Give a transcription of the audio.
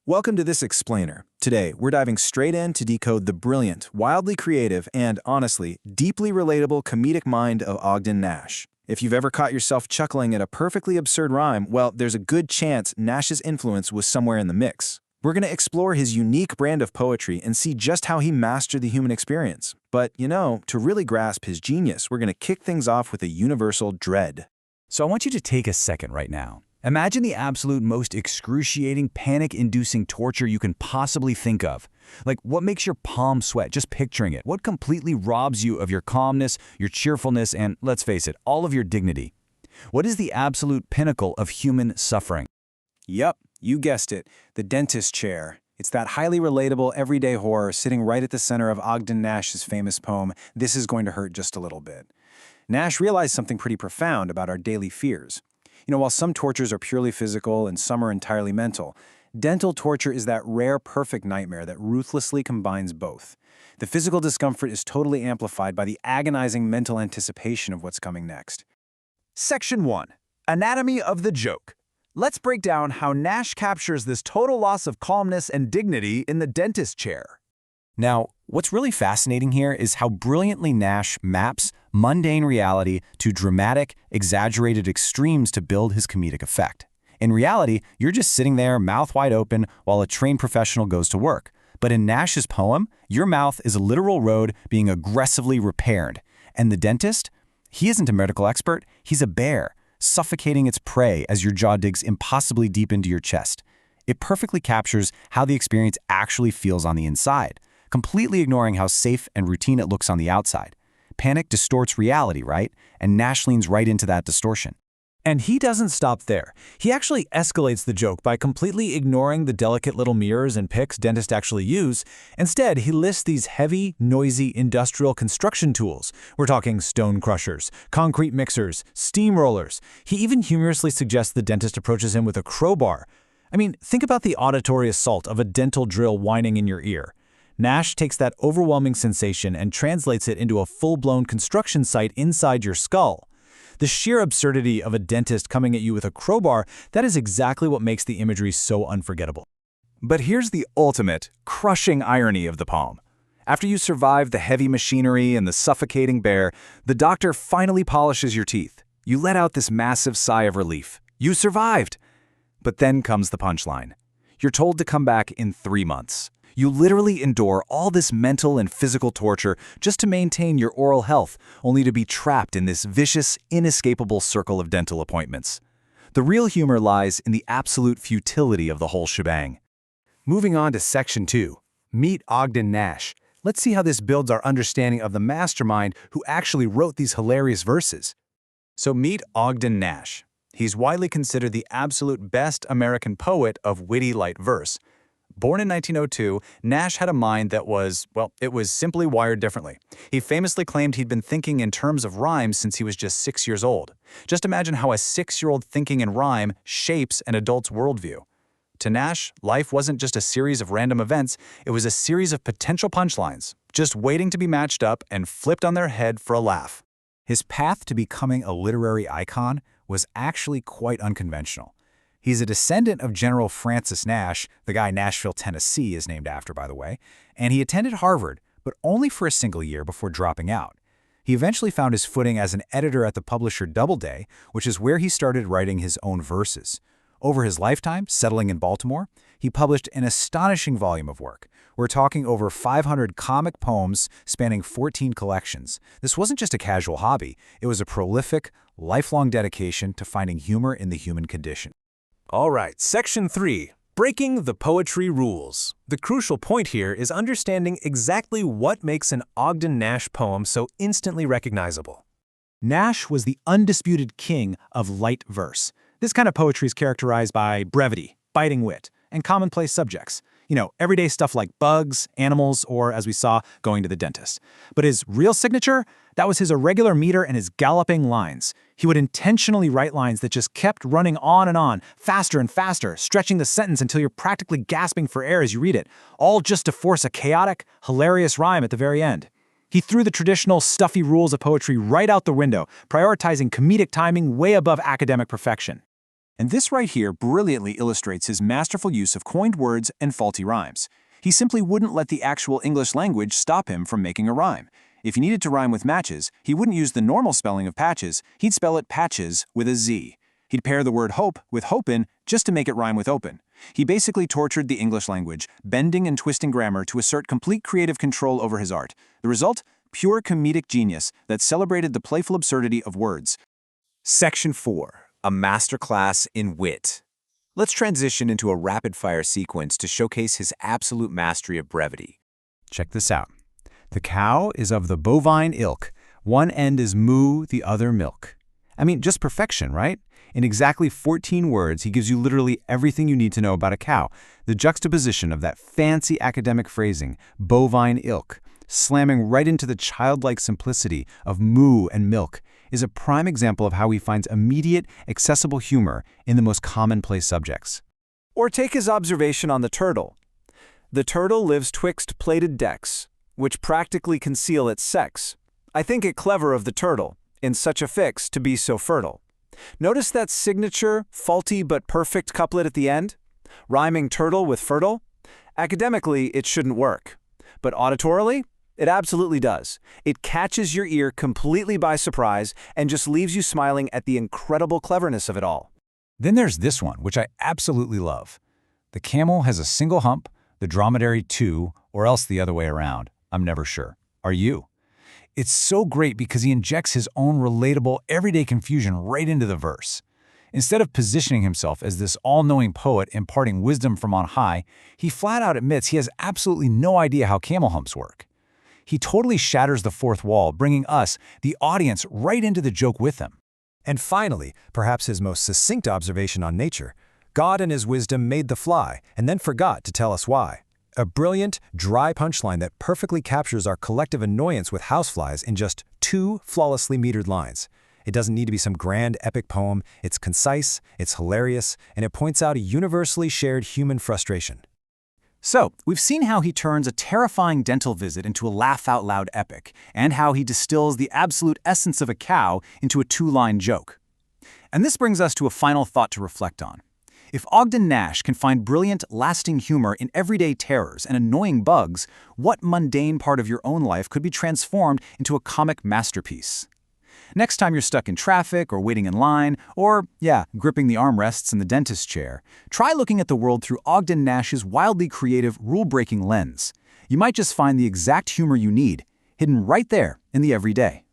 Welcome to this explainer. Today, we're diving straight in to decode the brilliant, wildly creative, and honestly, deeply relatable comedic mind of Ogden Nash. If you've ever caught yourself chuckling at a perfectly absurd rhyme, well, there's a good chance Nash's influence was somewhere in the mix. We're going to explore his unique brand of poetry and see just how he mastered the human experience. But, to really grasp his genius, we're going to kick things off with a universal dread. So I want you to take a second right now. Imagine the absolute most excruciating, panic-inducing torture you can possibly think of. Like, what makes your palms sweat just picturing it? What completely robs you of your calmness, your cheerfulness, and, let's face it, all of your dignity? What is the absolute pinnacle of human suffering? Yup, you guessed it, the dentist chair. It's that highly relatable, everyday horror sitting right at the center of Ogden Nash's famous poem, "This Is Going to Hurt Just a Little Bit." Nash realized something pretty profound about our daily fears. While some tortures are purely physical and some are entirely mental, dental torture is that rare perfect nightmare that ruthlessly combines both. The physical discomfort is totally amplified by the agonizing mental anticipation of what's coming next. Section 1. Anatomy of the Joke. Let's break down how Nash captures this total loss of calmness and dignity in the dentist chair. Now, what's really fascinating here is how brilliantly Nash maps mundane reality to dramatic, exaggerated extremes to build his comedic effect. In reality, you're just sitting there, mouth wide open, while a trained professional goes to work. But in Nash's poem, your mouth is a literal road being aggressively repaired. And the dentist? He isn't a medical expert, he's a bear, suffocating its prey as your jaw digs impossibly deep into your chest. It perfectly captures how the experience actually feels on the inside, completely ignoring how safe and routine it looks on the outside. Panic distorts reality, right? And Nash leans right into that distortion. And he doesn't stop there. He actually escalates the joke by completely ignoring the delicate little mirrors and picks dentists actually use. Instead, he lists these heavy, noisy industrial construction tools. We're talking stone crushers, concrete mixers, steamrollers. He even humorously suggests the dentist approaches him with a crowbar. Think about the auditory assault of a dental drill whining in your ear. Nash takes that overwhelming sensation and translates it into a full-blown construction site inside your skull. The sheer absurdity of a dentist coming at you with a crowbar, that is exactly what makes the imagery so unforgettable. But here's the ultimate, crushing irony of the poem. After you survive the heavy machinery and the suffocating bear, the doctor finally polishes your teeth. You let out this massive sigh of relief. You survived! But then comes the punchline. You're told to come back in 3 months. You literally endure all this mental and physical torture just to maintain your oral health, only to be trapped in this vicious, inescapable circle of dental appointments. The real humor lies in the absolute futility of the whole shebang. Moving on to Section 2. Meet Ogden Nash. Let's see how this builds our understanding of the mastermind who actually wrote these hilarious verses. So meet Ogden Nash. He's widely considered the absolute best American poet of witty light verse. Born in 1902, Nash had a mind that was simply wired differently. He famously claimed he'd been thinking in terms of rhymes since he was just 6 years old. Just imagine how a 6-year-old thinking in rhyme shapes an adult's worldview. To Nash, life wasn't just a series of random events, it was a series of potential punchlines, just waiting to be matched up and flipped on their head for a laugh. His path to becoming a literary icon was actually quite unconventional. He's a descendant of General Francis Nash, the guy Nashville, Tennessee is named after, by the way, and he attended Harvard, but only for a single year before dropping out. He eventually found his footing as an editor at the publisher Doubleday, which is where he started writing his own verses. Over his lifetime, settling in Baltimore, he published an astonishing volume of work. We're talking over 500 comic poems spanning 14 collections. This wasn't just a casual hobby, it was a prolific, lifelong dedication to finding humor in the human condition. All right, Section 3. Breaking the poetry rules. The crucial point here is understanding exactly what makes an Ogden Nash poem so instantly recognizable. Nash was the undisputed king of light verse. This kind of poetry is characterized by brevity, biting wit, and commonplace subjects. Everyday stuff like bugs, animals, or, as we saw, going to the dentist. But his real signature? That was his irregular meter and his galloping lines. He would intentionally write lines that just kept running on, faster and faster, stretching the sentence until you're practically gasping for air as you read it, all just to force a chaotic, hilarious rhyme at the very end. He threw the traditional stuffy rules of poetry right out the window, prioritizing comedic timing way above academic perfection. And this right here brilliantly illustrates his masterful use of coined words and faulty rhymes. He simply wouldn't let the actual English language stop him from making a rhyme. If he needed to rhyme with matches, he wouldn't use the normal spelling of patches, he'd spell it patches with a Z. He'd pair the word hope with hopin just to make it rhyme with open. He basically tortured the English language, bending and twisting grammar to assert complete creative control over his art. The result? Pure comedic genius that celebrated the playful absurdity of words. Section 4. A masterclass in wit. Let's transition into a rapid-fire sequence to showcase his absolute mastery of brevity. Check this out. The cow is of the bovine ilk. One end is moo, the other milk. I mean, just perfection, right? In exactly 14 words, he gives you literally everything you need to know about a cow. The juxtaposition of that fancy academic phrasing, bovine ilk, slamming right into the childlike simplicity of moo and milk, is a prime example of how he finds immediate, accessible humor in the most commonplace subjects. Or take his observation on the turtle. The turtle lives twixt plated decks, which practically conceal its sex. I think it clever of the turtle, in such a fix, to be so fertile. Notice that signature, faulty but perfect couplet at the end? Rhyming turtle with fertile? Academically, it shouldn't work. But auditorily, it absolutely does. It catches your ear completely by surprise and just leaves you smiling at the incredible cleverness of it all. Then there's this one, which I absolutely love. The camel has a single hump, the dromedary two, or else the other way around. I'm never sure. Are you? It's so great because he injects his own relatable, everyday confusion right into the verse. Instead of positioning himself as this all-knowing poet imparting wisdom from on high, he flat out admits he has absolutely no idea how camel humps work. He totally shatters the fourth wall, bringing us, the audience, right into the joke with him. And finally, perhaps his most succinct observation on nature, God in his wisdom made the fly and then forgot to tell us why. A brilliant, dry punchline that perfectly captures our collective annoyance with houseflies in just 2 flawlessly metered lines. It doesn't need to be some grand epic poem, it's concise, it's hilarious, and it points out a universally shared human frustration. So, we've seen how he turns a terrifying dental visit into a laugh-out-loud epic, and how he distills the absolute essence of a cow into a 2-line joke. And this brings us to a final thought to reflect on. If Ogden Nash can find brilliant, lasting humor in everyday terrors and annoying bugs, what mundane part of your own life could be transformed into a comic masterpiece? Next time you're stuck in traffic or waiting in line, or, gripping the armrests in the dentist chair, try looking at the world through Ogden Nash's wildly creative, rule-breaking lens. You might just find the exact humor you need, hidden right there in the everyday.